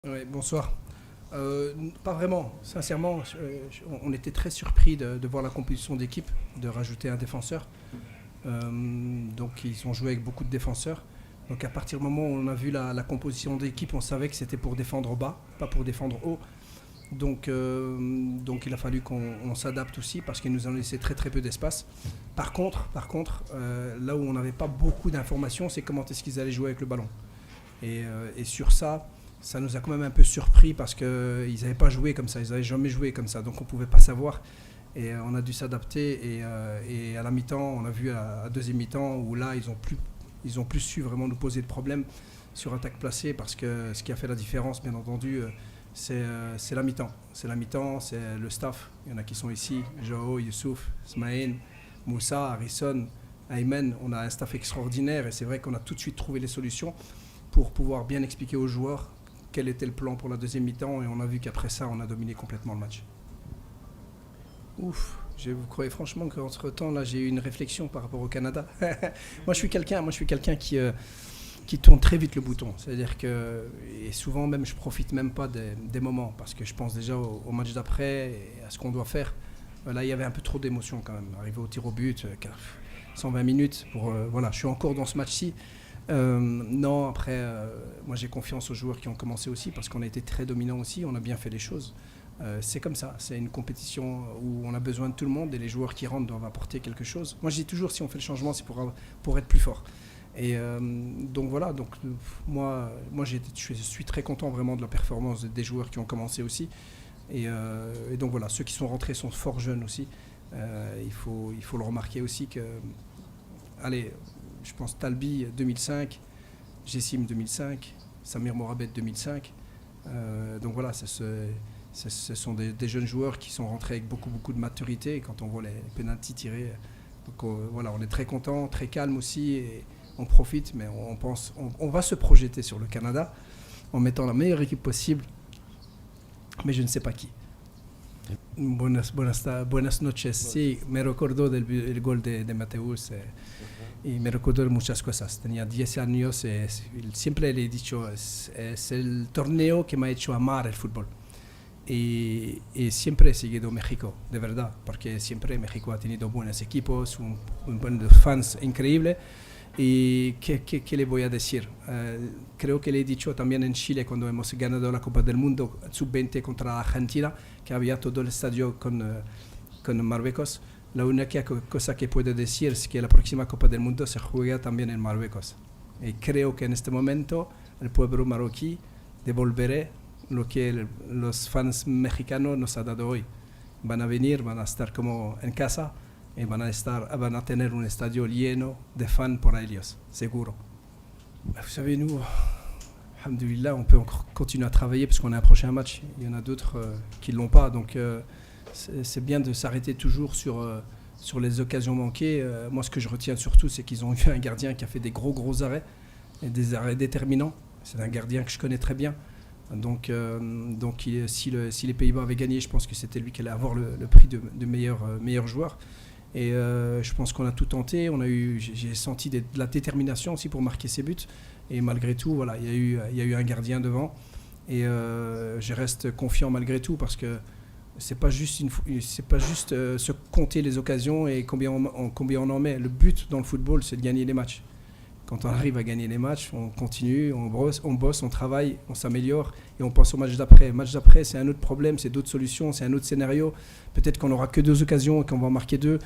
Oui, bonsoir. Pas vraiment, sincèrement, on était très surpris de voir la composition d'équipe, de rajouter un défenseur. Donc ils ont joué avec beaucoup de défenseurs. Donc à partir du moment où on a vu la composition d'équipe, on savait que c'était pour défendre bas, pas pour défendre haut. Donc il a fallu qu'on s'adapte aussi parce qu'ils nous ont laissé très très peu d'espace. Par contre, là où on n'avait pas beaucoup d'informations, c'est comment est-ce qu'ils allaient jouer avec le ballon. Et sur ça nous a quand même un peu surpris parce qu'ils n'avaient pas joué comme ça, ils n'avaient jamais joué comme ça, donc on ne pouvait pas savoir. Et on a dû s'adapter. Et à la mi-temps, on a vu à deuxième mi-temps où là, ils ont plus su vraiment nous poser de problèmes sur attaque placée parce que ce qui a fait la différence, bien entendu, c'est la mi-temps. C'est la mi-temps, c'est le staff. Il y en a qui sont ici, Joao, Youssouf, Smaïn, Moussa, Harrison, Aymen. On a un staff extraordinaire et c'est vrai qu'on a tout de suite trouvé les solutions pour pouvoir bien expliquer aux joueurs quel était le plan pour la deuxième mi-temps et on a vu qu'après ça, on a dominé complètement le match. Ouf, vous croyez franchement qu'entre-temps, là, j'ai eu une réflexion par rapport au Canada. Moi, je suis quelqu'un qui tourne très vite le bouton. C'est-à-dire que, et souvent même, je profite même pas des moments parce que je pense déjà au match d'après et à ce qu'on doit faire. Là, il y avait un peu trop d'émotions quand même. Arrivé au tir au but, 120 minutes, voilà, je suis encore dans ce match-ci. Non, après, moi j'ai confiance aux joueurs qui ont commencé aussi parce qu'on a été très dominants aussi, on a bien fait les choses. C'est comme ça, c'est une compétition où on a besoin de tout le monde et les joueurs qui rentrent doivent apporter quelque chose. Moi je dis toujours, si on fait le changement, c'est pour être plus fort. Et donc voilà, moi je suis très content vraiment de la performance des joueurs qui ont commencé aussi. Et donc voilà, ceux qui sont rentrés sont fort jeunes aussi. Il faut le remarquer aussi que, allez, je pense Talbi 2005, Jessim 2005, Samir Morabet 2005. Donc voilà, ce sont des jeunes joueurs qui sont rentrés avec beaucoup de maturité. Et quand on voit les pénaltys tirés, donc voilà, on est très content, très calme aussi et on profite, mais on va se projeter sur le Canada en mettant la meilleure équipe possible, mais je ne sais pas qui. Buenas noches. Sí, me recuerdo del gol de Mateus. Y me recuerdo muchas cosas. Tenía 10 años. Siempre le he dicho, es el torneo que me ha hecho amar el fútbol. Y siempre he seguido México, de verdad, porque siempre México ha tenido buenos equipos, un buen de fans increíble. ¿Y qué le voy a decir? Creo que le he dicho también en Chile cuando hemos ganado la Copa del Mundo Sub-20 contra Argentina, que había todo el estadio con Marruecos. La única cosa que puedo decir es que la próxima Copa del Mundo se juega también en Marruecos. Y creo que en este momento el pueblo marroquí devolverá lo que los fans mexicanos nos han dado hoy. Van a venir, van a estar como en casa y van a tener un estadio lleno de fans por ellos, seguro. Vous savez, nous, alhamdoulilah, on peut encore continuer à travailler parce qu'on a un prochain match. Il y en a d'autres qui ne l'ont pas, donc c'est bien de s'arrêter toujours sur les occasions manquées. Moi, ce que je retiens surtout, c'est qu'ils ont eu un gardien qui a fait des gros arrêts, et des arrêts déterminants. C'est un gardien que je connais très bien. Donc si les Pays-Bas avaient gagné, je pense que c'était lui qui allait avoir le prix de meilleur joueur. Et je pense qu'on a tout tenté. J'ai senti de la détermination aussi pour marquer ses buts. Et malgré tout, voilà, il y a eu un gardien devant. Et je reste confiant malgré tout parce que c'est pas juste se compter les occasions et combien on en met. Le but dans le football, c'est de gagner les matchs. Quand on arrive à gagner les matchs, on continue, on bosse, on travaille, on s'améliore et on pense au match d'après. Le match d'après, c'est un autre problème, c'est d'autres solutions, c'est un autre scénario. Peut-être qu'on n'aura que 2 occasions et qu'on va en marquer 2.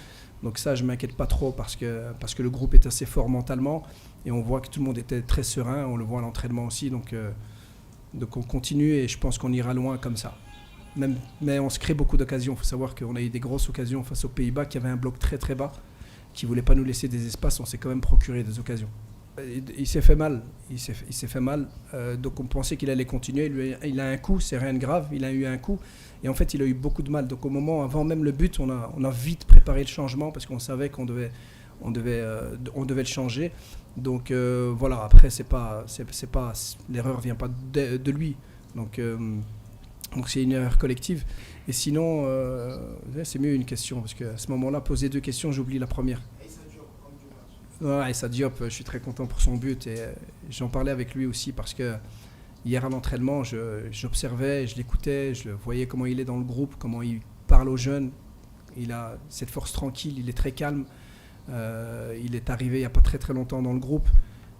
Donc ça, je ne m'inquiète pas trop parce que le groupe est assez fort mentalement et on voit que tout le monde était très serein. On le voit à l'entraînement aussi. Donc on continue et je pense qu'on ira loin comme ça. Mais on se crée beaucoup d'occasions. Il faut savoir qu'on a eu des grosses occasions face aux Pays-Bas qui avaient un bloc très bas, qui ne voulait pas nous laisser des espaces. On s'est quand même procuré des occasions. Il s'est fait mal. Donc on pensait qu'il allait continuer. Il a un coup, c'est rien de grave. Il a eu un coup. Et en fait, il a eu beaucoup de mal. Donc au moment, avant même le but, on a vite préparé le changement parce qu'on savait qu'on devait le changer. Donc voilà, après, c'est pas, l'erreur ne vient pas de lui. Donc c'est une erreur collective. Et sinon, c'est mieux une question parce qu'à ce moment-là, poser 2 questions, j'oublie la première. Ouais, Issa Diop, je suis très content pour son but et j'en parlais avec lui aussi parce que Hier à l'entraînement, j'observais, je l'écoutais, je voyais comment il est dans le groupe, comment il parle aux jeunes. Il a cette force tranquille, il est très calme. Il est arrivé il n'y a pas très très longtemps dans le groupe.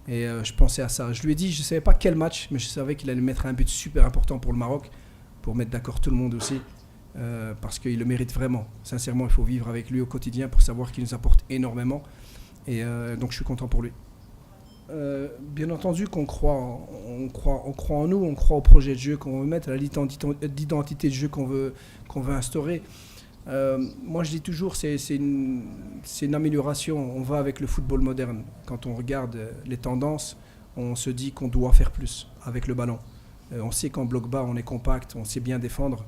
Et je pensais à ça. Je lui ai dit, je ne savais pas quel match, mais je savais qu'il allait mettre un but super important pour le Maroc, pour mettre d'accord tout le monde aussi, parce qu'il le mérite vraiment. Sincèrement, il faut vivre avec lui au quotidien pour savoir qu'il nous apporte énormément. Et donc je suis content pour lui. Bien entendu qu'on croit, on croit en nous, on croit au projet de jeu qu'on veut mettre, à l'identité de jeu qu'on veut instaurer. Moi je dis toujours c'est une amélioration, on va avec le football moderne. Quand on regarde les tendances, on se dit qu'on doit faire plus avec le ballon. On sait qu'en bloc bas on est compact, on sait bien défendre.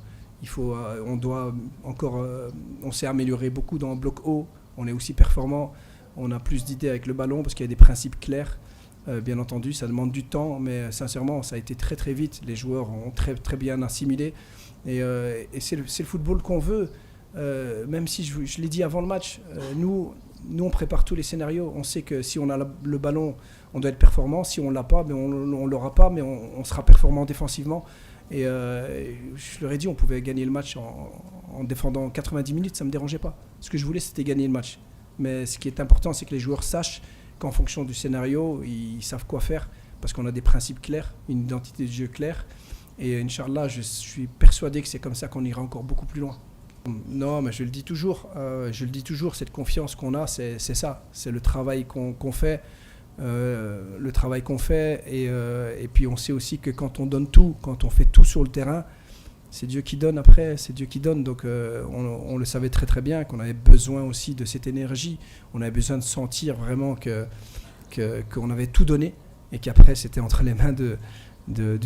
On s'est amélioré beaucoup dans le bloc haut, on est aussi performant, on a plus d'idées avec le ballon parce qu'il y a des principes clairs. Bien entendu, ça demande du temps, mais sincèrement, ça a été très très vite. Les joueurs ont très très bien assimilé. Et c'est le football qu'on veut. Même si je l'ai dit avant le match, nous on prépare tous les scénarios. On sait que si on a le ballon, on doit être performant. Si on ne l'a pas, mais on ne l'aura pas, mais on sera performant défensivement. Et je leur ai dit, on pouvait gagner le match en défendant 90 minutes, ça ne me dérangeait pas. Ce que je voulais, c'était gagner le match. Mais ce qui est important, c'est que les joueurs sachent qu'en fonction du scénario, ils savent quoi faire, parce qu'on a des principes clairs, une identité de jeu claire. Et Inch'Allah, je suis persuadé que c'est comme ça qu'on ira encore beaucoup plus loin. Non, mais je le dis toujours, cette confiance qu'on a, c'est ça, c'est le travail qu'on fait. Et puis on sait aussi que quand on donne tout, quand on fait tout sur le terrain, c'est Dieu qui donne après, c'est Dieu qui donne. Donc on le savait très très bien qu'on avait besoin aussi de cette énergie, on avait besoin de sentir vraiment qu'on avait tout donné et qu'après c'était entre les mains de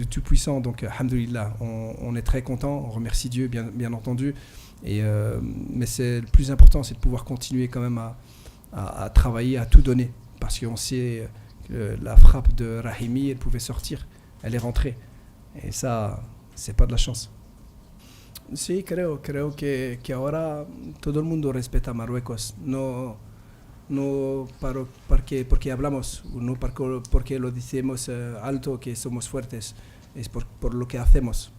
Tout-Puissant. Donc alhamdoulilah, on est très content, on remercie Dieu bien entendu. Mais le plus important, c'est de pouvoir continuer quand même à travailler, à tout donner. Parce qu'on sait que la frappe de Rahimi, elle pouvait sortir, elle est rentrée. Et ça, c'est pas de la chance. Sí, creo que ahora todo el mundo respeta a Marruecos. No porque hablamos, no porque lo decimos alto que somos fuertes. Es por lo que hacemos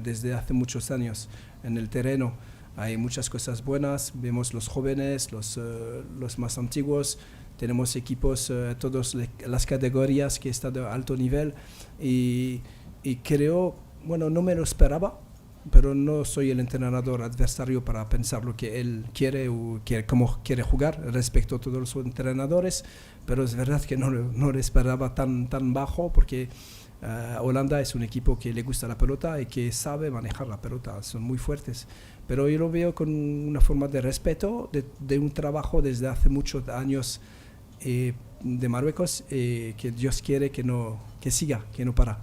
desde hace muchos años en el terreno. Hay muchas cosas buenas, vemos los jóvenes, los más antiguos, tenemos equipos, todas las categorías que están de alto nivel y creo, bueno, no me lo esperaba, pero no soy el entrenador adversario para pensar lo que él quiere o cómo quiere jugar, respeto a todos los entrenadores, pero es verdad que no lo esperaba tan bajo porque Holanda es un equipo que le gusta la pelota y que sabe manejar la pelota, son muy fuertes. Pero yo lo veo con una forma de respeto, de un trabajo desde hace muchos años de Marruecos, que Dios quiere que siga, que no para.